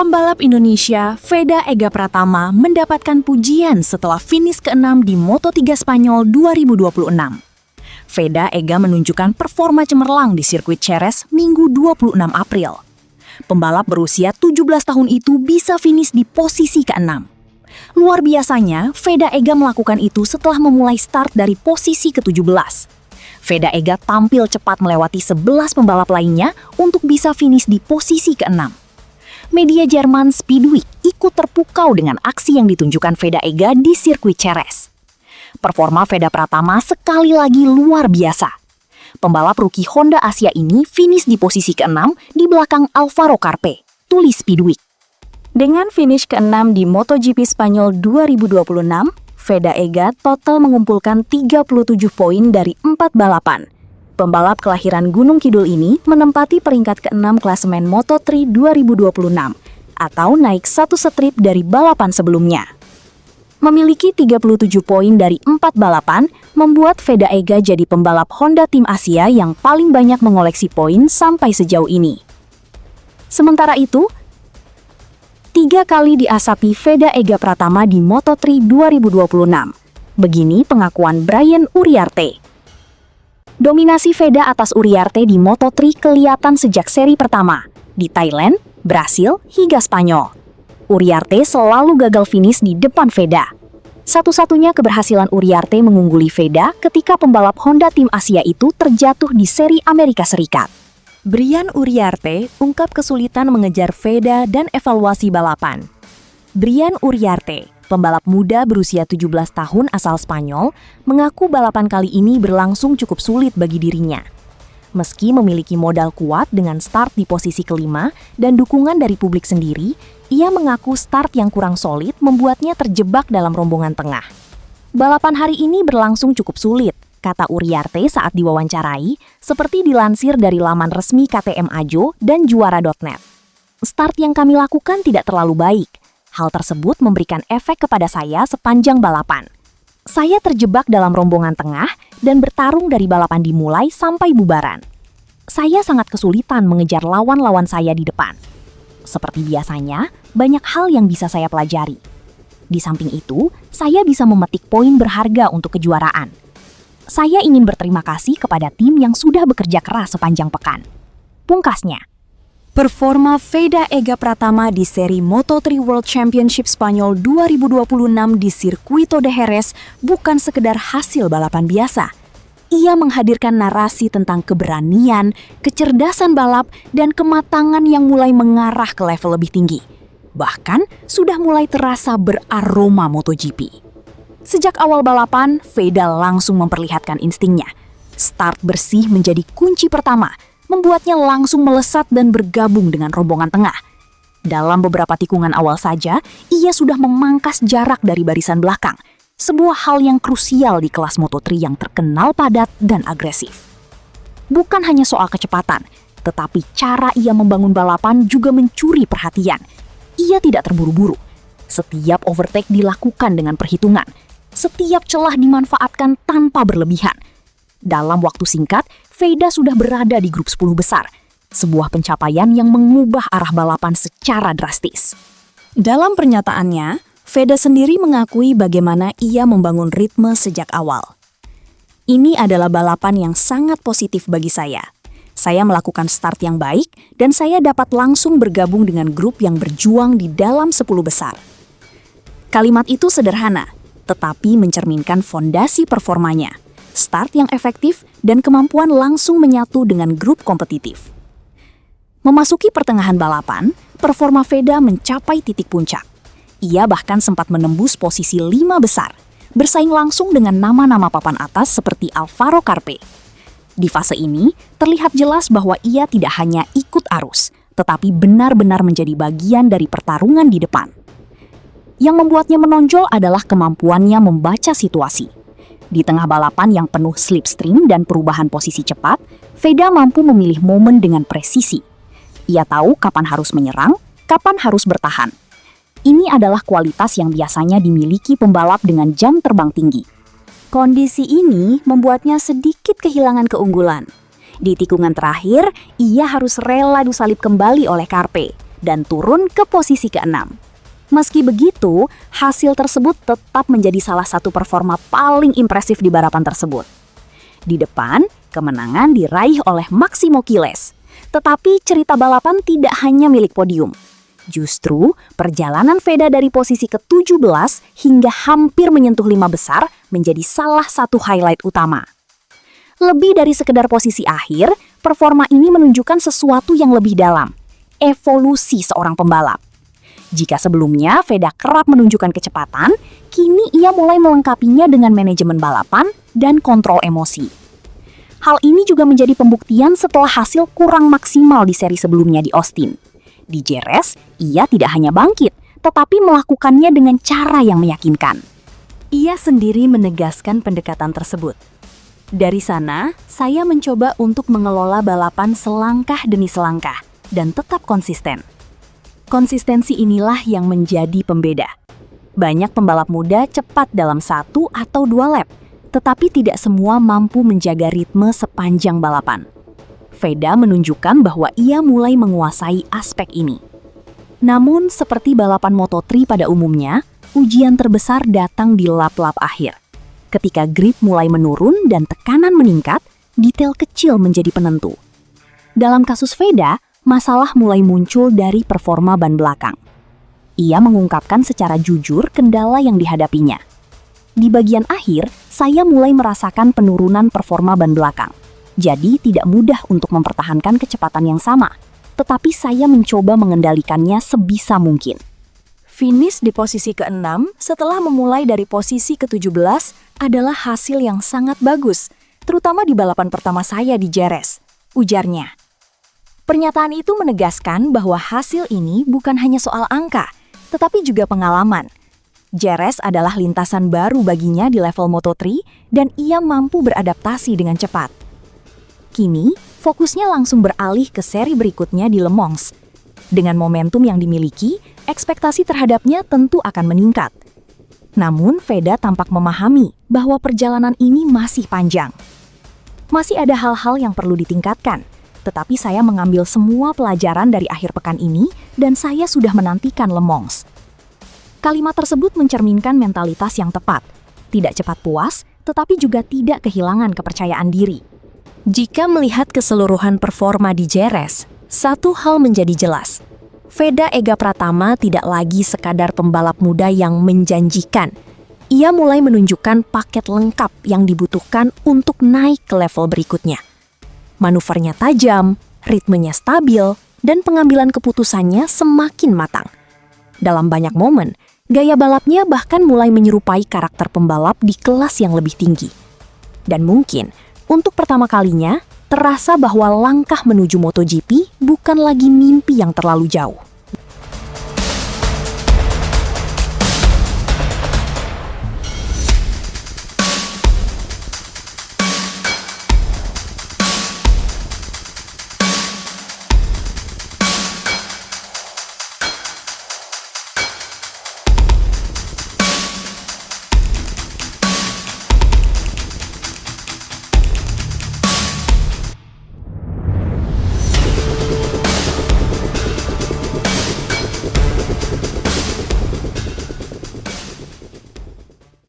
Pembalap Indonesia, Veda Ega Pratama mendapatkan pujian setelah finish ke-6 di Moto3 Spanyol 2026. Veda Ega menunjukkan performa cemerlang di sirkuit Jerez Minggu 26 April. Pembalap berusia 17 tahun itu bisa finish di posisi ke-6. Luar biasanya, Veda Ega melakukan itu setelah memulai start dari posisi ke-17. Veda Ega tampil cepat melewati 11 pembalap lainnya untuk bisa finish di posisi ke-6. Media Jerman Speedweek ikut terpukau dengan aksi yang ditunjukkan Veda Ega di sirkuit Jerez. Performa Veda Pratama sekali lagi luar biasa. Pembalap rookie Honda Asia ini finish di posisi ke-6 di belakang Alvaro Carpe, tulis Speedweek. Dengan finish ke-6 di MotoGP Spanyol 2026, Veda Ega total mengumpulkan 37 poin dari 4 balapan. Pembalap kelahiran Gunung Kidul ini menempati peringkat ke-6 klasemen Moto3 2026, atau naik satu strip dari balapan sebelumnya. Memiliki 37 poin dari 4 balapan, membuat Veda Ega jadi pembalap Honda Tim Asia yang paling banyak mengoleksi poin sampai sejauh ini. Sementara itu, 3 kali diasapi Veda Ega Pratama di Moto3 2026. Begini pengakuan Brian Uriarte. Dominasi Veda atas Uriarte di Moto3 kelihatan sejak seri pertama, di Thailand, Brasil, hingga Spanyol. Uriarte selalu gagal finish di depan Veda. Satu-satunya keberhasilan Uriarte mengungguli Veda ketika pembalap Honda Tim Asia itu terjatuh di seri Amerika Serikat. Brian Uriarte ungkap kesulitan mengejar Veda dan evaluasi balapan. Brian Uriarte, pembalap muda berusia 17 tahun asal Spanyol, mengaku balapan kali ini berlangsung cukup sulit bagi dirinya. Meski memiliki modal kuat dengan start di posisi kelima dan dukungan dari publik sendiri, ia mengaku start yang kurang solid membuatnya terjebak dalam rombongan tengah. Balapan hari ini berlangsung cukup sulit, kata Uriarte saat diwawancarai, seperti dilansir dari laman resmi KTM Ajo dan Juara.net. Start yang kami lakukan tidak terlalu baik. Hal tersebut memberikan efek kepada saya sepanjang balapan. Saya terjebak dalam rombongan tengah dan bertarung dari balapan dimulai sampai bubaran. Saya sangat kesulitan mengejar lawan-lawan saya di depan. Seperti biasanya, banyak hal yang bisa saya pelajari. Di samping itu, saya bisa memetik poin berharga untuk kejuaraan. Saya ingin berterima kasih kepada tim yang sudah bekerja keras sepanjang pekan. Pungkasnya. Performa Veda Ega Pratama di seri Moto3 World Championship Spanyol 2026 di Circuito de Jerez bukan sekedar hasil balapan biasa. Ia menghadirkan narasi tentang keberanian, kecerdasan balap, dan kematangan yang mulai mengarah ke level lebih tinggi. Bahkan, sudah mulai terasa beraroma MotoGP. Sejak awal balapan, Veda langsung memperlihatkan instingnya. Start bersih menjadi kunci pertama, membuatnya langsung melesat dan bergabung dengan rombongan tengah. Dalam beberapa tikungan awal saja, ia sudah memangkas jarak dari barisan belakang, sebuah hal yang krusial di kelas Moto3 yang terkenal padat dan agresif. Bukan hanya soal kecepatan, tetapi cara ia membangun balapan juga mencuri perhatian. Ia tidak terburu-buru. Setiap overtake dilakukan dengan perhitungan. Setiap celah dimanfaatkan tanpa berlebihan. Dalam waktu singkat, Veda sudah berada di grup 10 besar, sebuah pencapaian yang mengubah arah balapan secara drastis. Dalam pernyataannya, Veda sendiri mengakui bagaimana ia membangun ritme sejak awal. Ini adalah balapan yang sangat positif bagi saya. Saya melakukan start yang baik dan saya dapat langsung bergabung dengan grup yang berjuang di dalam 10 besar. Kalimat itu sederhana, tetapi mencerminkan fondasi performanya. Start yang efektif, dan kemampuan langsung menyatu dengan grup kompetitif. Memasuki pertengahan balapan, performa Veda mencapai titik puncak. Ia bahkan sempat menembus posisi 5 besar, bersaing langsung dengan nama-nama papan atas seperti Alvaro Carpe. Di fase ini, terlihat jelas bahwa ia tidak hanya ikut arus, tetapi benar-benar menjadi bagian dari pertarungan di depan. Yang membuatnya menonjol adalah kemampuannya membaca situasi. Di tengah balapan yang penuh slipstream dan perubahan posisi cepat, Veda mampu memilih momen dengan presisi. Ia tahu kapan harus menyerang, kapan harus bertahan. Ini adalah kualitas yang biasanya dimiliki pembalap dengan jam terbang tinggi. Kondisi ini membuatnya sedikit kehilangan keunggulan. Di tikungan terakhir, ia harus rela disalip kembali oleh Carpe. dan turun ke posisi ke-6. Meski begitu, hasil tersebut tetap menjadi salah satu performa paling impresif di balapan tersebut. Di depan, kemenangan diraih oleh Máximo Quilez. Tetapi cerita balapan tidak hanya milik podium. Justru, perjalanan Veda dari posisi ke-17 hingga hampir menyentuh 5 besar menjadi salah satu highlight utama. Lebih dari sekedar posisi akhir, performa ini menunjukkan sesuatu yang lebih dalam, evolusi seorang pembalap. Jika sebelumnya Veda kerap menunjukkan kecepatan, kini ia mulai melengkapinya dengan manajemen balapan dan kontrol emosi. Hal ini juga menjadi pembuktian setelah hasil kurang maksimal di seri sebelumnya di Austin. Di Jerez, ia tidak hanya bangkit, tetapi melakukannya dengan cara yang meyakinkan. Ia sendiri menegaskan pendekatan tersebut. Dari sana, saya mencoba untuk mengelola balapan selangkah demi selangkah dan tetap konsisten. Konsistensi inilah yang menjadi pembeda. Banyak pembalap muda cepat dalam 1 atau 2 lap, tetapi tidak semua mampu menjaga ritme sepanjang balapan. Veda menunjukkan bahwa ia mulai menguasai aspek ini. Namun, seperti balapan Moto3 pada umumnya, ujian terbesar datang di lap-lap akhir. Ketika grip mulai menurun dan tekanan meningkat, detail kecil menjadi penentu. Dalam kasus Veda, masalah mulai muncul dari performa ban belakang. Ia mengungkapkan secara jujur kendala yang dihadapinya. Di bagian akhir, saya mulai merasakan penurunan performa ban belakang. Jadi tidak mudah untuk mempertahankan kecepatan yang sama, tetapi saya mencoba mengendalikannya sebisa mungkin. Finish di posisi ke-6 setelah memulai dari posisi ke-17 adalah hasil yang sangat bagus, terutama di balapan pertama saya di Jerez, ujarnya. Pernyataan itu menegaskan bahwa hasil ini bukan hanya soal angka, tetapi juga pengalaman. Jerez adalah lintasan baru baginya di level Moto3 dan ia mampu beradaptasi dengan cepat. Kini, fokusnya langsung beralih ke seri berikutnya di Le Mans. Dengan momentum yang dimiliki, ekspektasi terhadapnya tentu akan meningkat. Namun, Veda tampak memahami bahwa perjalanan ini masih panjang. Masih ada hal-hal yang perlu ditingkatkan, tetapi saya mengambil semua pelajaran dari akhir pekan ini dan saya sudah menantikan Le Mans. Kalimat tersebut mencerminkan mentalitas yang tepat, tidak cepat puas, tetapi juga tidak kehilangan kepercayaan diri. Jika melihat keseluruhan performa di Jerez, satu hal menjadi jelas. Veda Ega Pratama tidak lagi sekadar pembalap muda yang menjanjikan. Ia mulai menunjukkan paket lengkap yang dibutuhkan untuk naik ke level berikutnya. Manuvernya tajam, ritmenya stabil, dan pengambilan keputusannya semakin matang. Dalam banyak momen, gaya balapnya bahkan mulai menyerupai karakter pembalap di kelas yang lebih tinggi. Dan mungkin, untuk pertama kalinya, terasa bahwa langkah menuju MotoGP bukan lagi mimpi yang terlalu jauh.